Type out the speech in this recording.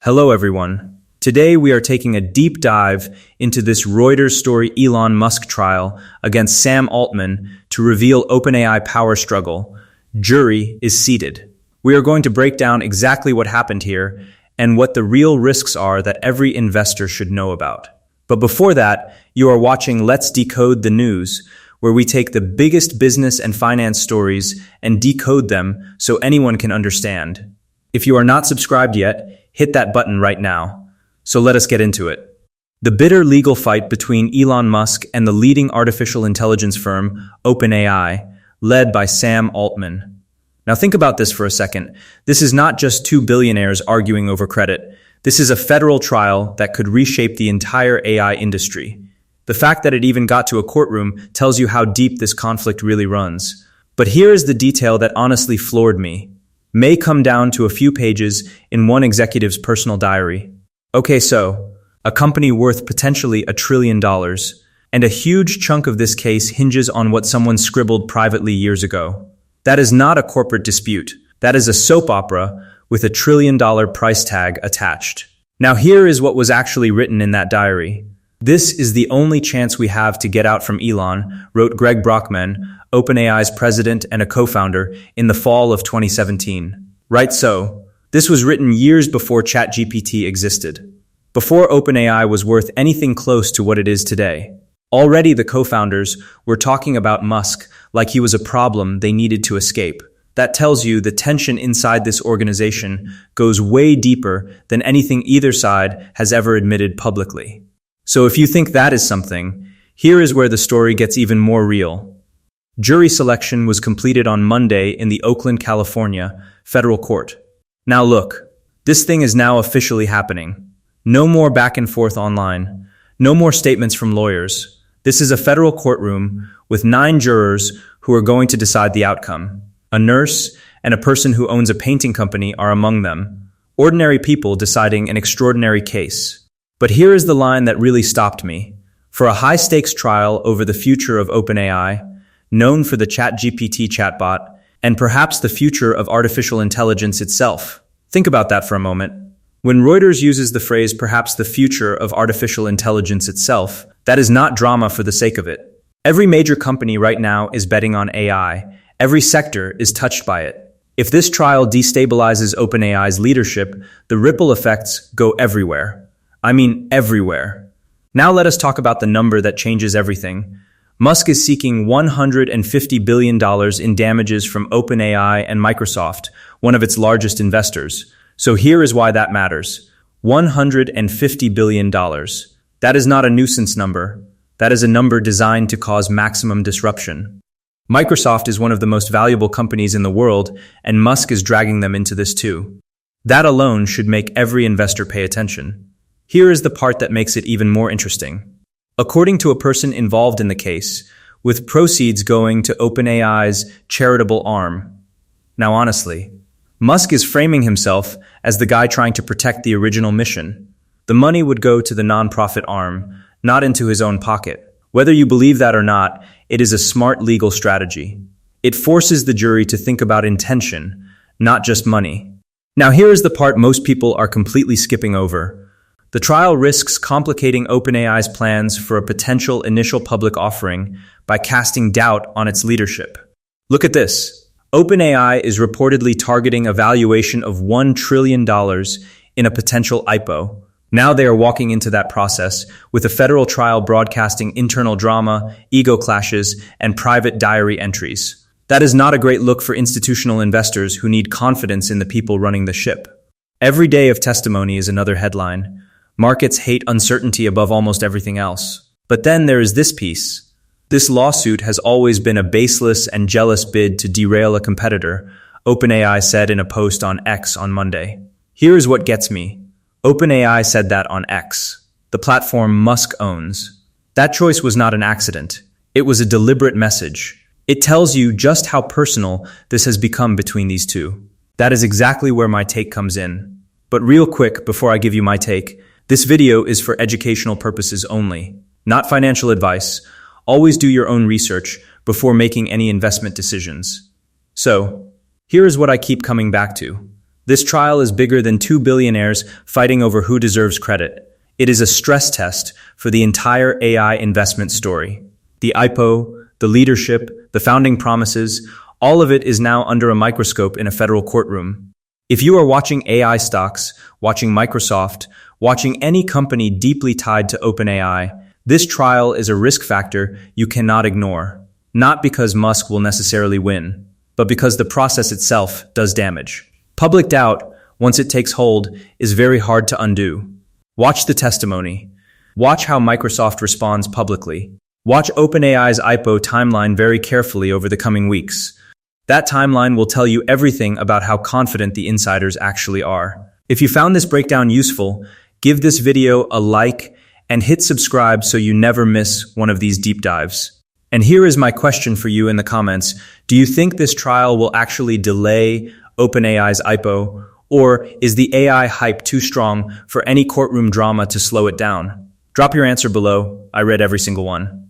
Hello, everyone. Today, we are taking a deep dive into this Reuters story Elon Musk trial against Sam Altman to reveal OpenAI power struggle. Jury is seated. We are going to break down exactly what happened here and what the real risks are that every investor should know about. But before that, you are watching Let's Decode the News, where we take the biggest business and finance stories and decode them so anyone can understand. If you are not subscribed yet, hit that button right now. So let us get into it. The bitter legal fight between Elon Musk and the leading artificial intelligence firm, OpenAI, led by Sam Altman. Now think about this for a second. This is not just two billionaires arguing over credit. This is a federal trial that could reshape the entire AI industry. The fact that it even got to a courtroom tells you how deep this conflict really runs. But here is the detail that honestly floored me. May come down to a few pages in one executive's personal diary. Okay, so, a company worth potentially $1 trillion, and a huge chunk of this case hinges on what someone scribbled privately years ago. That is not a corporate dispute. That is a soap opera with $1 trillion price tag attached. Now here is what was actually written in that diary. "This is the only chance we have to get out from Elon," wrote Greg Brockman, OpenAI's president and a co-founder, in the fall of 2017. Right so, this was written years before ChatGPT existed, before OpenAI was worth anything close to what it is today. Already the co-founders were talking about Musk like he was a problem they needed to escape. That tells you the tension inside this organization goes way deeper than anything either side has ever admitted publicly. So if you think that is something, here is where the story gets even more real. Jury selection was completed on Monday in the Oakland, California, federal court. Now look, this thing is now officially happening. No more back and forth online. No more statements from lawyers. This is a federal courtroom with 9 jurors who are going to decide the outcome. A nurse and a person who owns a painting company are among them. Ordinary people deciding an extraordinary case. But here is the line that really stopped me. For a high-stakes trial over the future of OpenAI, known for the ChatGPT chatbot, and perhaps the future of artificial intelligence itself. Think about that for a moment. When Reuters uses the phrase perhaps the future of artificial intelligence itself, that is not drama for the sake of it. Every major company right now is betting on AI. Every sector is touched by it. If this trial destabilizes OpenAI's leadership, the ripple effects go everywhere. I mean everywhere. Now let us talk about the number that changes everything. Musk is seeking $150 billion in damages from OpenAI and Microsoft, one of its largest investors. So here is why that matters. $150 billion. That is not a nuisance number. That is a number designed to cause maximum disruption. Microsoft is one of the most valuable companies in the world, and Musk is dragging them into this too. That alone should make every investor pay attention. Here is the part that makes it even more interesting. According to a person involved in the case, with proceeds going to OpenAI's charitable arm. Now honestly, Musk is framing himself as the guy trying to protect the original mission. The money would go to the nonprofit arm, not into his own pocket. Whether you believe that or not, it is a smart legal strategy. It forces the jury to think about intention, not just money. Now here is the part most people are completely skipping over. The trial risks complicating OpenAI's plans for a potential initial public offering by casting doubt on its leadership. Look at this. OpenAI is reportedly targeting a valuation of $1 trillion in a potential IPO. Now they are walking into that process with a federal trial broadcasting internal drama, ego clashes, and private diary entries. That is not a great look for institutional investors who need confidence in the people running the ship. Every day of testimony is another headline. Markets hate uncertainty above almost everything else. But then there is this piece. This lawsuit has always been a baseless and jealous bid to derail a competitor, OpenAI said in a post on X on Monday. Here is what gets me. OpenAI said that on X, the platform Musk owns. That choice was not an accident. It was a deliberate message. It tells you just how personal this has become between these two. That is exactly where my take comes in. But real quick, before I give you my take, this video is for educational purposes only, not financial advice. Always do your own research before making any investment decisions. So, here is what I keep coming back to. This trial is bigger than two billionaires fighting over who deserves credit. It is a stress test for the entire AI investment story. The IPO, the leadership, the founding promises, all of it is now under a microscope in a federal courtroom. If you are watching AI stocks, watching Microsoft, watching any company deeply tied to OpenAI, this trial is a risk factor you cannot ignore. Not because Musk will necessarily win, but because the process itself does damage. Public doubt, once it takes hold, is very hard to undo. Watch the testimony. Watch how Microsoft responds publicly. Watch OpenAI's IPO timeline very carefully over the coming weeks. That timeline will tell you everything about how confident the insiders actually are. If you found this breakdown useful, give this video a like and hit subscribe so you never miss one of these deep dives. And here is my question for you in the comments. Do you think this trial will actually delay OpenAI's IPO, or is the AI hype too strong for any courtroom drama to slow it down? Drop your answer below. I read every single one.